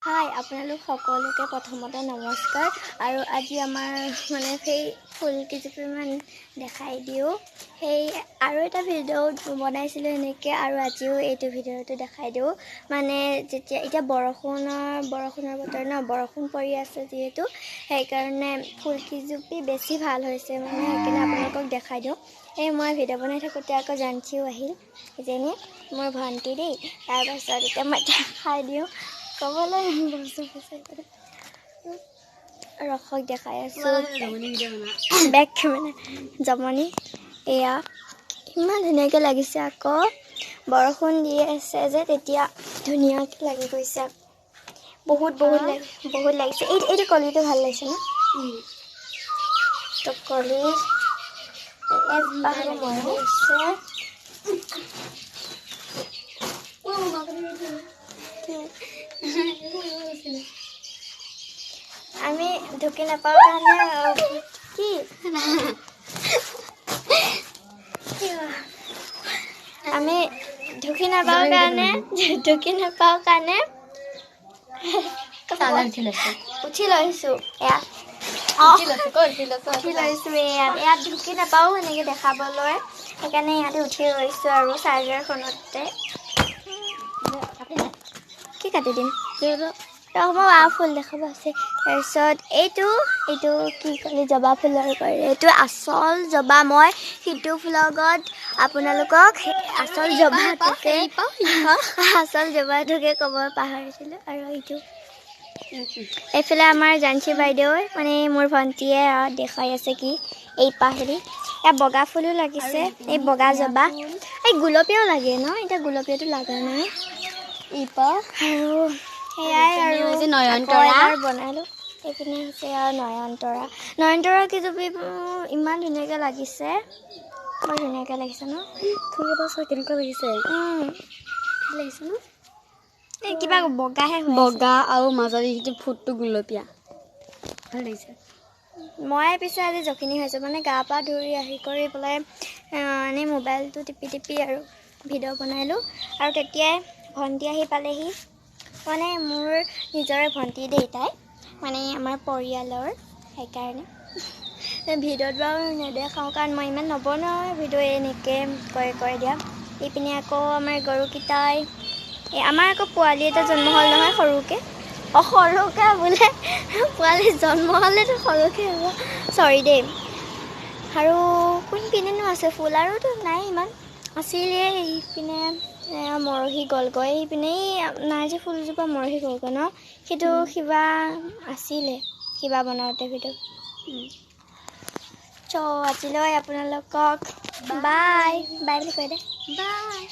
হাই আপোনালোক সকলোকে প্ৰথমতে নমস্কাৰ আৰু আজি আমাৰ মানে সেই ফুল কিছুমান দেখাই দিওঁ সেই আৰু এটা ভিডিঅ' বনাইছিলোঁ এনেকৈ আৰু আজিও এইটো ভিডিঅ'টো দেখাই দিওঁ মানে যেতিয়া এতিয়া বৰষুণৰ বতৰ ন বৰষুণ পৰি আছে যিহেতু সেইকাৰণে ফুল কেইজোপি বেছি ভাল হৈছে মানে সেইকাৰণে আপোনালোকক দেখাই দিওঁ এই মই ভিডিঅ' বনাই থাকোঁতে আকৌ জানচিও আহিল যেনে মোৰ ভণ্টি দেই তাৰপাছত এতিয়া মই দেখাই দিওঁ কবলৈ ৰখক দেখাই আছোঁ বেক কেমেৰা জমনি এয়া ইমান ধুনীয়াকৈ লাগিছে আকৌ বৰষুণ দি আছে যে তেতিয়া ধুনীয়াকৈ লাগি গৈছে বহুত লাগিছে এইটো কলিটো ভাল লাগিছে ন তো কলি আমি ঢুকি নাপাওঁ কাৰণে কি আমি ঢুকি নাপাওঁ কাৰণে উঠি লৈছোঁ ইয়াত ইয়াত ঢুকি নাপাওঁ এনেকৈ দেখাবলৈ সেইকাৰণে ইয়াতে উঠি লৈছোঁ আৰু চাৰ্জাৰখনতে কি কাটি দিম মই ফুল দেখাব আছে তাৰপিছত এইটো কি ক'লে জবা ফুলৰ কৰে এইটো আচল জবা মই সিটো ভ্লগত আপোনালোকক আচল জবাটোকে ক'ব পাহৰিছিলোঁ আৰু এইফালে আমাৰ জানচি বাইদেউ মানে মোৰ ভণ্টিয়ে দেখাই আছে কি এই পাহেৰি ইয়াত বগা ফুলো লাগিছে এই বগা জবা এই গোলপীয়াও লাগে ন এতিয়া গোলপীয়াটো লগা নাই আৰু সেয়াই আৰু নয়নতৰা বনালোঁ এইপিনে হৈছে আৰু নয়নতৰা কেইজোপি ইমান ধুনীয়াকৈ লাগিছে বৰ ধুনীয়াকৈ লাগিছে ন কেনেকুৱা লাগিছে ন এই কিবা বগাহে বগা আৰু মাজত যিটো ফুটটো গোলপীয়া ভাল লাগিছে মই পিছে আজি জখিনী হৈছোঁ মানে গা পা ধুই আহি কৰি পেলাই এনেই মোবাইলটো টিপি আৰু ভিডিঅ' বনালোঁ আৰু তেতিয়াই ভণ্টি আহি পালেহি মানে মোৰ নিজৰে ভণ্টি দেউতাই মানে আমাৰ পৰিয়ালৰ সেইকাৰণে ভিডিঅ'ত বাৰু নেদেখাওঁ কাৰণ মই ইমান নবনাওঁ ভিডিঅ' এনেকৈ কৰে দিয়া এইপিনে আকৌ আমাৰ গৰুকেইটাই আমাৰ আকৌ পোৱালি এটা জন্ম হ'ল নহয় সৰুকৈ বোলে পোৱালি জন্ম হ'লেতো সৰুকৈ হ'ব চৰি দেই আৰু কোনপিনেনো আছে ফুল আৰুতো নাই ইমান আছিলে এইপিনে মৰহি গ'লগৈ এইপিনে নাই যে ফুলজোপা মৰহি গ'লগৈ ন সেইটো কিবা আছিলে কিবা বনাওঁতে ভিডিঅ' চ' আজিলৈ আপোনালোকক বাই বুলি কৈ দে বাই